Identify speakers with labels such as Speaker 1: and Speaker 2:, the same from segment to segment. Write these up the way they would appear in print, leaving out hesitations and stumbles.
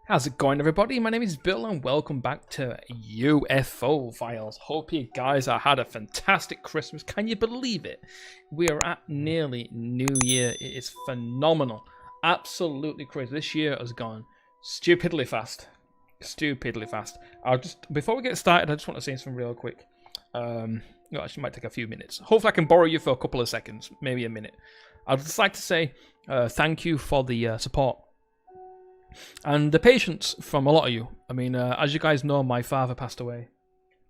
Speaker 1: How's it going, everybody? My name is Bill and welcome back to UFO Files. Hope you guys have had a fantastic Christmas. Can you believe it? We are at nearly New Year. It is phenomenal. Absolutely crazy. This year has gone stupidly fast. Stupidly fast. Before we get started, I just want to say something real quick. Actually, it might take a few minutes. Hopefully I can borrow you for a couple of seconds, maybe a minute. I'd just like to say thank you for the support and the patience from a lot of you. I mean, as you guys know, my father passed away,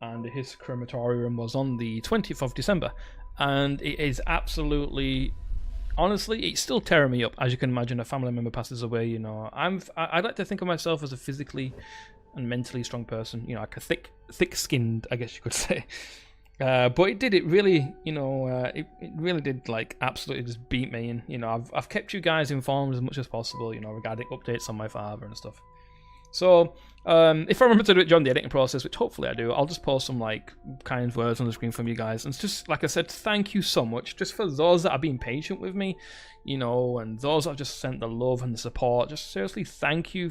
Speaker 1: and his crematorium was on the 20th of December, and it is absolutely, honestly, it's still tearing me up. As you can imagine, a family member passes away. You know, I like to think of myself as a physically and mentally strong person. You know, like a thick-skinned, I guess you could say. But it really, you know, it really did, like, absolutely just beat me. And, you know, I've kept you guys informed as much as possible, you know, regarding updates on my father and stuff. So, if I remember to do it during the editing process, which hopefully I do, I'll just post some, like, kind words on the screen from you guys. And it's just, like I said, thank you so much. Just for those that have been patient with me, you know, and those that have just sent the love and the support. Just seriously, thank you,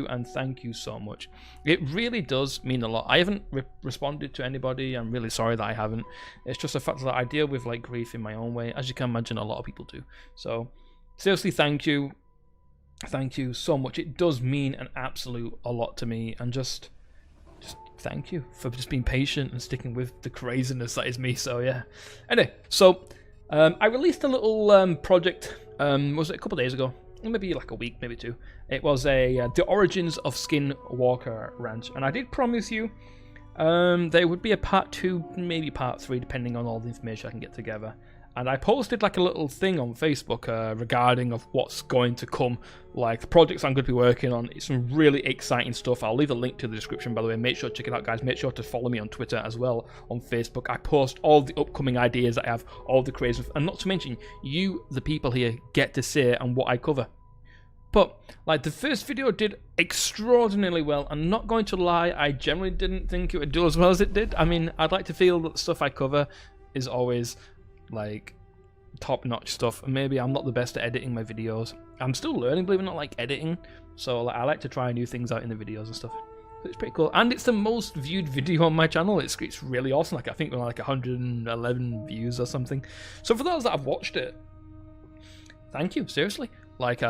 Speaker 1: and thank you so much. It really does mean a lot. I haven't responded to anybody. I'm really sorry that I haven't. It's just the fact that I deal with, like, grief in my own way. As you can imagine, a lot of people do. So, seriously, thank you. Thank you so much. It does mean an absolute a lot to me, and just thank you for just being patient and sticking with the craziness that is me. So yeah. Anyway, so I released a little project. Was it a couple of days ago? Maybe like a week, maybe two. It was the origins of Skinwalker Ranch, and I did promise you there would be a part 2, maybe part 3, depending on all the information I can get together. And I posted like a little thing on Facebook regarding of what's going to come, like the projects I'm going to be working on. It's some really exciting stuff. I'll leave a link to the description, by the way. Make sure to check it out, guys. Make sure to follow me on Twitter as well, on Facebook. I post all the upcoming ideas I have, all the crazy, and not to mention, you, the people here, get to say and what I cover. But, like, the first video did extraordinarily well. I'm not going to lie, I generally didn't think it would do as well as it did. I mean, I'd like to feel that the stuff I cover is always, like, top-notch stuff. Maybe I'm not the best at editing my videos. I'm still learning, believe it or not, like, editing. So, like, I like to try new things out in the videos and stuff. So it's pretty cool. And it's the most viewed video on my channel. It's really awesome. Like, I think we're like 111 views or something. So for those that have watched it, thank you, seriously. Like,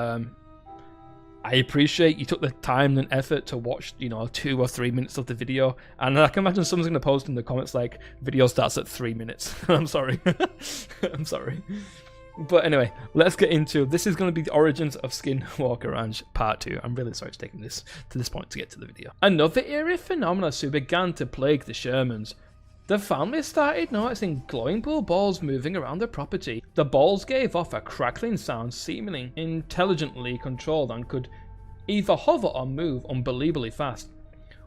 Speaker 1: I appreciate you took the time and effort to watch, you know, 2 or 3 minutes of the video. And I can imagine someone's going to post in the comments like, video starts at 3 minutes. I'm sorry. I'm sorry. But anyway, let's get into, this is going to be the origins of Skinwalker Ranch Part 2. I'm really sorry it's taking this to this point to get to the video. Another eerie phenomena soon began to plague the Shermans. The family started noticing glowing blue balls moving around the property. The balls gave off a crackling sound seemingly intelligently controlled and could either hover or move unbelievably fast.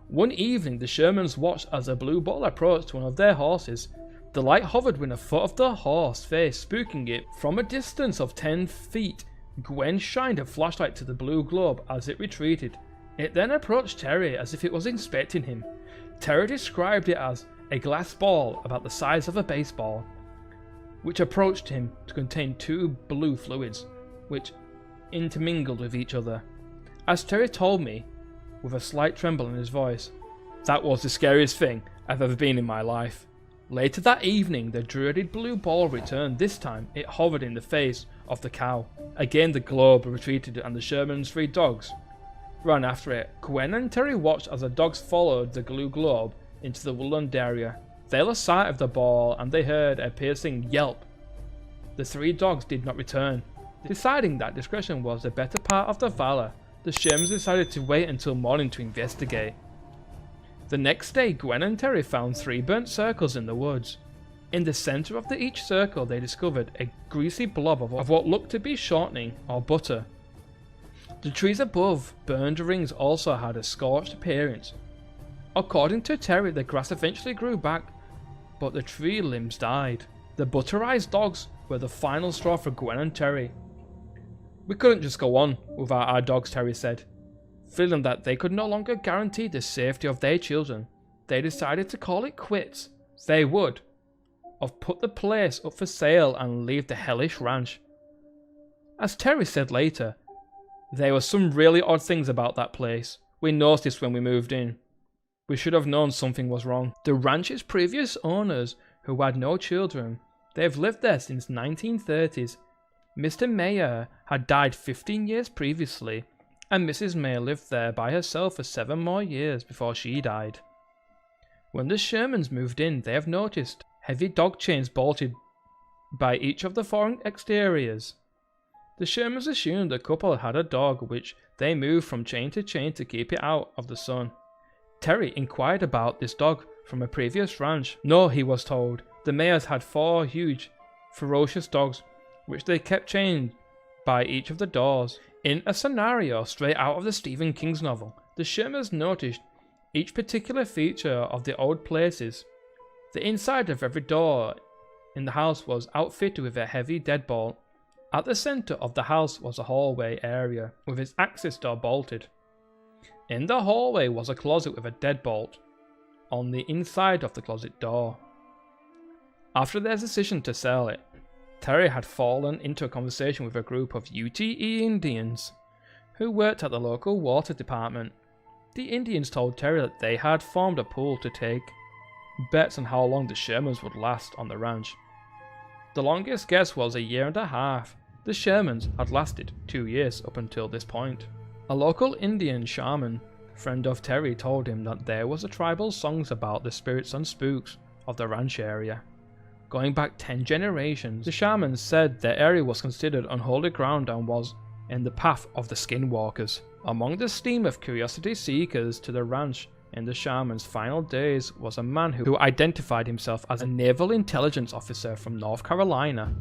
Speaker 1: One evening, the Shermans watched as a blue ball approached one of their horses. The light hovered within a foot of the horse's face, spooking it. From a distance of 10 feet, Gwen shined a flashlight to the blue globe as it retreated. It then approached Terry as if it was inspecting him. Terry described it as a glass ball about the size of a baseball, which approached him to contain 2 blue fluids, which intermingled with each other. As Terry told me, with a slight tremble in his voice, that was the scariest thing I've ever been in my life. Later that evening, the dreaded blue ball returned. This time, it hovered in the face of the cow. Again, the globe retreated and the Sherman's 3 dogs ran after it. Gwen and Terry watched as the dogs followed the blue globe into the woodland area. They lost sight of the ball and they heard a piercing yelp. The 3 dogs did not return. Deciding that discretion was the better part of the valor, the Shermans decided to wait until morning to investigate. The next day, Gwen and Terry found 3 burnt circles in the woods. In the center of each circle, they discovered a greasy blob of what looked to be shortening or butter. The trees above burned rings also had a scorched appearance. According to Terry, the grass eventually grew back, but the tree limbs died. The butterized dogs were the final straw for Gwen and Terry. We couldn't just go on without our dogs, Terry said. Feeling that they could no longer guarantee the safety of their children, they decided to call it quits. They would have put the place up for sale and leave the hellish ranch. As Terry said later, There were some really odd things about that place. We noticed when we moved in. We should have known something was wrong. The ranch's previous owners, who had no children, they've lived there since 1930s. Mr. Mayer had died 15 years previously, and Mrs. Mayer lived there by herself for 7 more years before she died. When the Shermans moved in, they have noticed heavy dog chains bolted by each of the 4 exteriors. The Shermans assumed the couple had a dog which they moved from chain to chain to keep it out of the sun. Terry inquired about this dog from a previous ranch. No, he was told, the Mayers had 4 huge, ferocious dogs which they kept chained by each of the doors. In a scenario straight out of the Stephen King's novel, the Shermans noticed each particular feature of the old places. The inside of every door in the house was outfitted with a heavy deadbolt. At the center of the house was a hallway area with its access door bolted. In the hallway was a closet with a deadbolt on the inside of the closet door. After their decision to sell it, Terry had fallen into a conversation with a group of UTE Indians who worked at the local water department. The Indians told Terry that they had formed a pool to take bets on how long the Shermans would last on the ranch. The longest guess was 1.5 years. The Shermans had lasted 2 years up until this point. A local Indian shaman, friend of Terry, told him that there was a tribal songs about the spirits and spooks of the ranch area. Going back 10 generations, the shamans said the area was considered unholy ground and was in the path of the Skinwalkers. Among the stream of curiosity seekers to the ranch in the shaman's final days was a man who identified himself as a naval intelligence officer from North Carolina.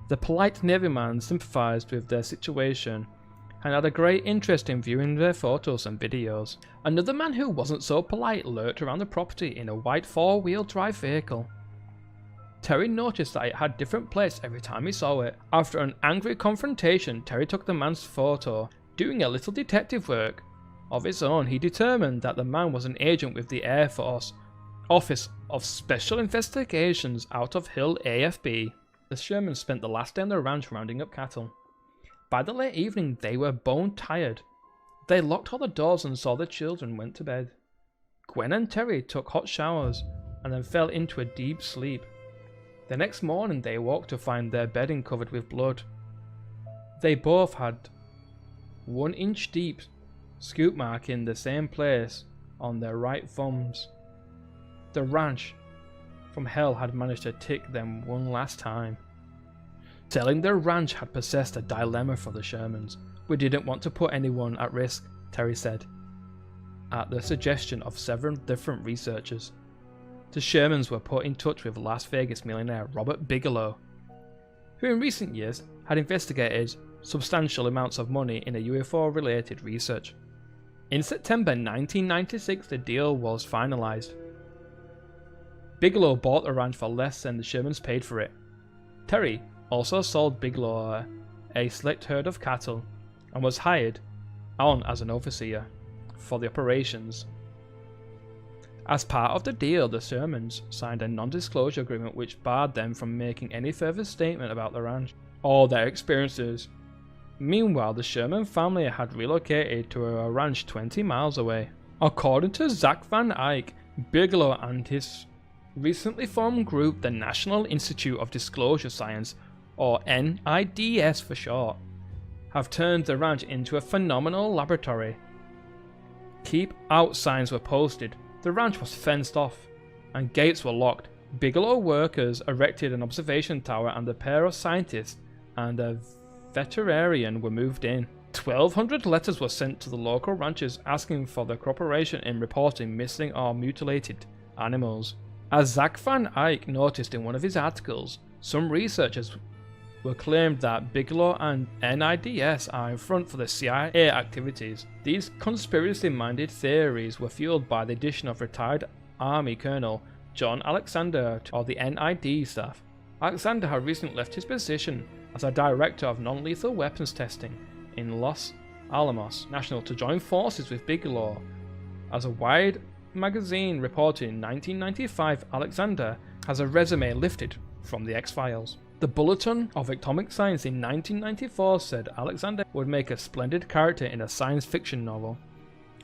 Speaker 1: The polite Navy man sympathized with their situation and had a great interest in viewing their photos and videos. Another man who wasn't so polite lurked around the property in a white 4-wheel drive vehicle. Terry noticed that it had different plates every time he saw it. After an angry confrontation, Terry took the man's photo. Doing a little detective work of his own, he determined that the man was an agent with the Air Force Office of Special Investigations out of Hill AFB. The Shermans spent the last day on the ranch rounding up cattle. By the late evening, they were bone tired. They locked all the doors and saw the children went to bed. Gwen and Terry took hot showers and then fell into a deep sleep. The next morning, they woke to find their bedding covered with blood. They both had 1-inch deep scoop mark in the same place on their right thumbs. The ranch from hell had managed to tick them one last time. Selling their ranch had possessed a dilemma for the Shermans. We didn't want to put anyone at risk, Terry said, at the suggestion of several different researchers. The Shermans were put in touch with Las Vegas millionaire Robert Bigelow, who in recent years had investigated substantial amounts of money in a UFO-related research. In September 1996, the deal was finalized. Bigelow bought the ranch for less than the Shermans paid for it. Terry also sold Bigelow a select herd of cattle and was hired on as an overseer for the operations. As part of the deal, the Shermans signed a non-disclosure agreement which barred them from making any further statement about the ranch or their experiences. Meanwhile, the Sherman family had relocated to a ranch 20 miles away. According to Zach Van Eyck, Bigelow and his recently formed group, the National Institute of Disclosure Science, or NIDS for short, have turned the ranch into a phenomenal laboratory. Keep out signs were posted, the ranch was fenced off, and gates were locked. Bigelow workers erected an observation tower, and a pair of scientists and a veterinarian were moved in. 1,200 letters were sent to the local ranchers asking for their cooperation in reporting missing or mutilated animals. As Zach Van Eyck noticed in one of his articles, some researchers were claimed that Bigelow and NIDS are in front for the CIA activities. These conspiracy-minded theories were fueled by the addition of retired Army Colonel John Alexander to the NID staff. Alexander had recently left his position as a director of non-lethal weapons testing in Los Alamos National to join forces with Bigelow. As a Wired magazine reported in 1995, Alexander has a resume lifted from the X-Files. The Bulletin of Atomic Science in 1994 said Alexander would make a splendid character in a science fiction novel.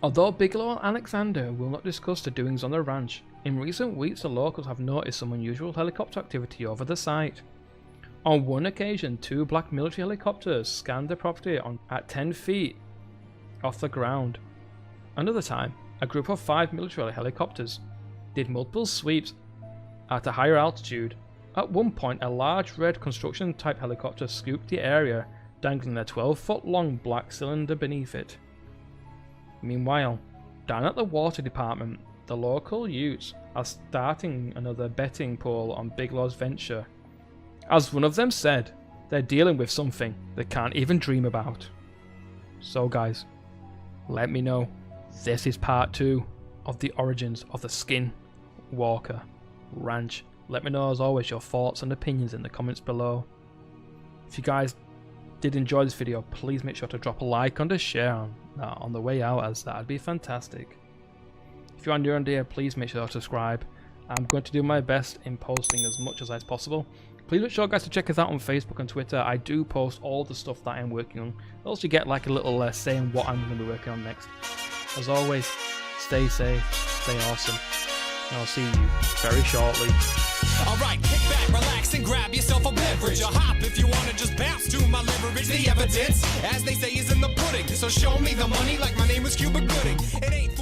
Speaker 1: Although Bigelow and Alexander will not discuss the doings on the ranch, in recent weeks the locals have noticed some unusual helicopter activity over the site. On one occasion, 2 black military helicopters scanned the property at 10 feet off the ground. Another time, a group of 5 military helicopters did multiple sweeps at a higher altitude. At one point, a large red construction type helicopter scooped the area, dangling a 12-foot long black cylinder beneath it. Meanwhile, down at the water department, the local youths are starting another betting pool on Bigelow's venture. As one of them said, they're dealing with something they can't even dream about. So guys, let me know. This is part 2 of the origins of the Skinwalker Ranch. Let me know as always your thoughts and opinions in the comments below. If you guys did enjoy this video, please make sure to drop a like and a share on the way out, as that'd be fantastic. If you're new around here, please make sure to subscribe. I'm going to do my best in posting as much as possible. Please make sure guys to check us out on Facebook and Twitter. I do post all the stuff that I'm working on. Also you get like a little say in what I'm going to be working on next. As always, stay safe, stay awesome, and I'll see you very shortly.
Speaker 2: Alright, kick back, relax, and grab yourself a beverage. Or hop if you wanna just bounce to my leverage. The evidence, as they say, is in the pudding. So show me the money like my name was Cuba Gooding. It ain't